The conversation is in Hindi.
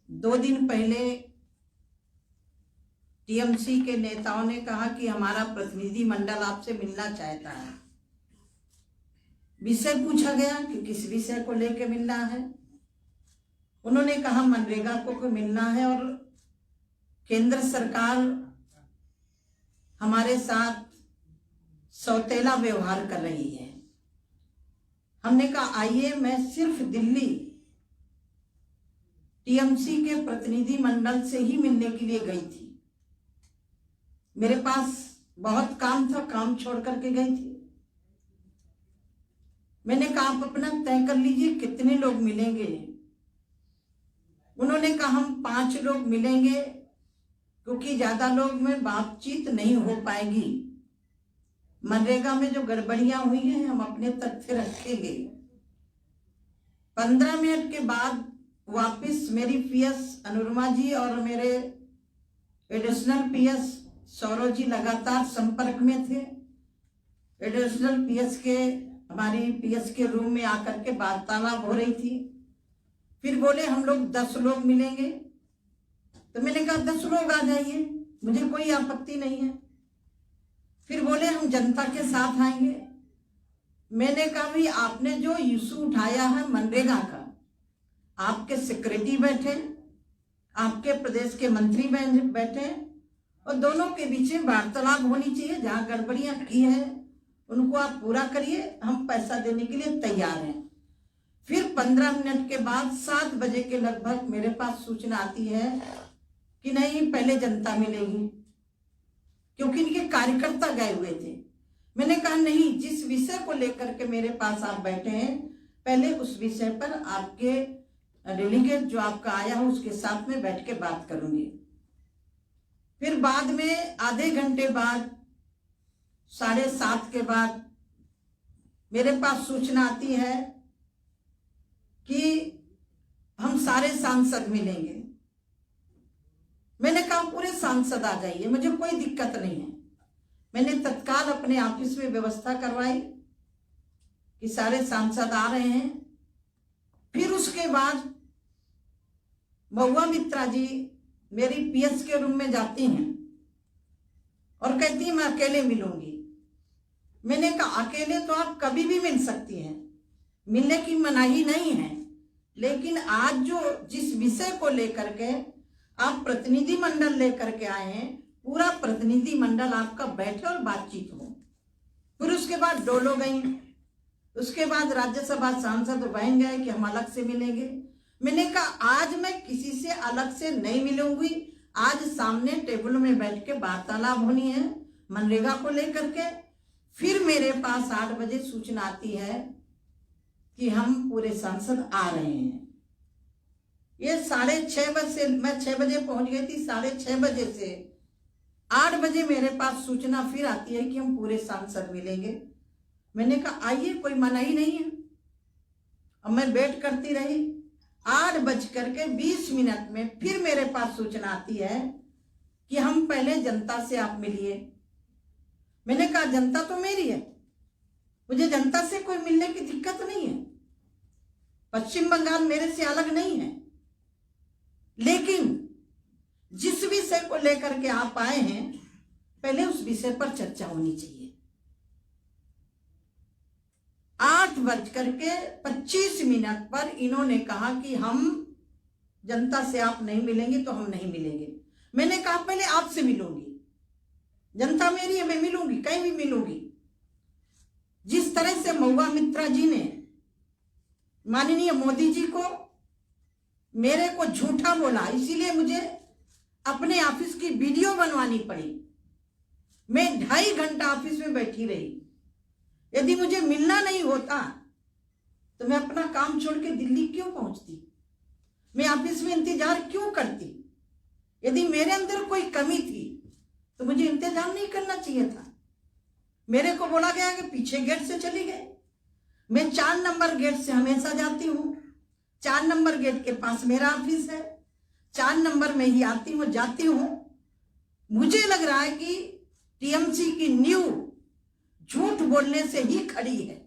2 दिन पहले टीएमसी के नेताओं ने कहा कि हमारा प्रतिनिधि मंडल आपसे मिलना चाहता है। विषय पूछा गया कि किस विषय को लेकर मिलना है। उन्होंने कहा मनरेगा को मिलना है और केंद्र सरकार हमारे साथ सौतेला व्यवहार कर रही है। हमने कहा आइए, मैं सिर्फ दिल्ली टीएमसी के प्रतिनिधि मंडल से ही मिलने के लिए गई थी। मेरे पास बहुत काम था, काम छोड़ करके गई थी। मैंने कहा आप अपना तय कर लीजिए कितने लोग मिलेंगे। उन्होंने कहा हम 5 लोग मिलेंगे क्योंकि ज्यादा लोग में बातचीत नहीं हो पाएगी। मनरेगा में जो गड़बड़ियां हुई हैं हम अपने तथ्य रखेंगे। 15 मिनट के बाद वापस मेरी पीएस अनुरमा जी और मेरे एडिशनल पीएस सौरव जी लगातार संपर्क में थे। एडिशनल पीएस के हमारी पीएस के रूम में आकर के वार्तालाप हो रही थी। फिर बोले हम लोग 10 लोग मिलेंगे। तो मैंने कहा 10 लोग आ जाइए, मुझे कोई आपत्ति नहीं है। फिर बोले हम जनता के साथ आएंगे। मैंने कहा भी आपने जो इशू उठाया है मनरेगा का, आपके सेक्रेटरी बैठे, आपके प्रदेश के मंत्री बैठे और दोनों के बीच में वार्तालाप होनी चाहिए। जहां गड़बड़ियां की है उनको आप पूरा करिए, हम पैसा देने के लिए तैयार हैं। फिर 15 मिनट के बाद 7 बजे के लगभग मेरे पास सूचना आती है कि नहीं, पहले जनता मिलेगी, क्योंकि इनके कार्यकर्ता गए हुए थे। मैंने कहा नहीं, जिस विषय को लेकर के मेरे पास आप बैठे हैं पहले उस विषय पर आपके डेलीगेट जो आपका आया हो उसके साथ में बैठ के बात करूंगी। फिर बाद में आधे घंटे बाद 7:30 के बाद मेरे पास सूचना आती है कि हम सारे सांसद मिलेंगे। मैंने कहा पूरे सांसद आ जाइए, मुझे कोई दिक्कत नहीं है। मैंने तत्काल अपने ऑफिस में व्यवस्था करवाई कि सारे सांसद आ रहे हैं। फिर उसके बाद महुआ मित्रा जी मेरी पीएस के रूम में जाती हैं और कहती हैं मैं अकेले मिलूंगी। मैंने कहा अकेले तो आप कभी भी मिल सकती हैं, मिलने की मनाही नहीं है, लेकिन आज जो जिस विषय को लेकर के आप प्रतिनिधि मंडल लेकर के आए हैं, पूरा प्रतिनिधि मंडल आपका बैठे और बातचीत हो। फिर उसके बाद डोलो गई, उसके बाद राज्यसभा सांसद बहन गए कि हम अलग से मिलेंगे। मैंने कहा आज मैं किसी से अलग से नहीं मिलूंगी, आज सामने टेबल में बैठ के वार्तालाप होनी है मनरेगा को लेकर के। फिर मेरे पास 8 बजे सूचना आती है कि हम पूरे सांसद आ रहे हैं। ये 6:30 बजे से, मैं 6 बजे पहुंच गई थी, 6:30 बजे से 8 बजे मेरे पास सूचना फिर आती है कि हम पूरे सांसद मिलेंगे। मैंने कहा आइए, कोई मनाही नहीं है। अब मैं वेट करती रही। 8:20 में फिर मेरे पास सूचना आती है कि हम पहले जनता से आप मिलिए। मैंने कहा जनता तो मेरी है, मुझे जनता से कोई मिलने की दिक्कत नहीं है। पश्चिम बंगाल मेरे से अलग नहीं है, लेकिन जिस विषय को लेकर के आप आए हैं पहले उस विषय पर चर्चा होनी चाहिए। 8:25 पर इन्होंने कहा कि हम जनता से आप नहीं मिलेंगे तो हम नहीं मिलेंगे। मैंने कहा पहले आपसे मिलूंगी, जनता मेरी है, मैं मिलूंगी, कहीं भी मिलूंगी। जिस तरह से महुआ मित्रा जी ने माननीय मोदी जी को मेरे को झूठा बोला, इसीलिए मुझे अपने ऑफिस की वीडियो बनवानी पड़ी। मैं 2.5 घंटा ऑफिस में बैठी रही। यदि मुझे मिलना नहीं होता तो मैं अपना काम छोड़ के दिल्ली क्यों पहुंचती, मैं ऑफिस में इंतजार क्यों करती। यदि मेरे अंदर कोई कमी थी तो मुझे इंतजार नहीं करना चाहिए था। मेरे को बोला गया कि पीछे गेट से चली गए। मैं 4 नंबर गेट से हमेशा जाती हूँ। 4 नंबर गेट के पास मेरा ऑफिस है, 4 नंबर में ही आती हूँ, जाती हूँ। मुझे लग रहा है कि टीएमसी की नींव झूठ बोलने से ही खड़ी है।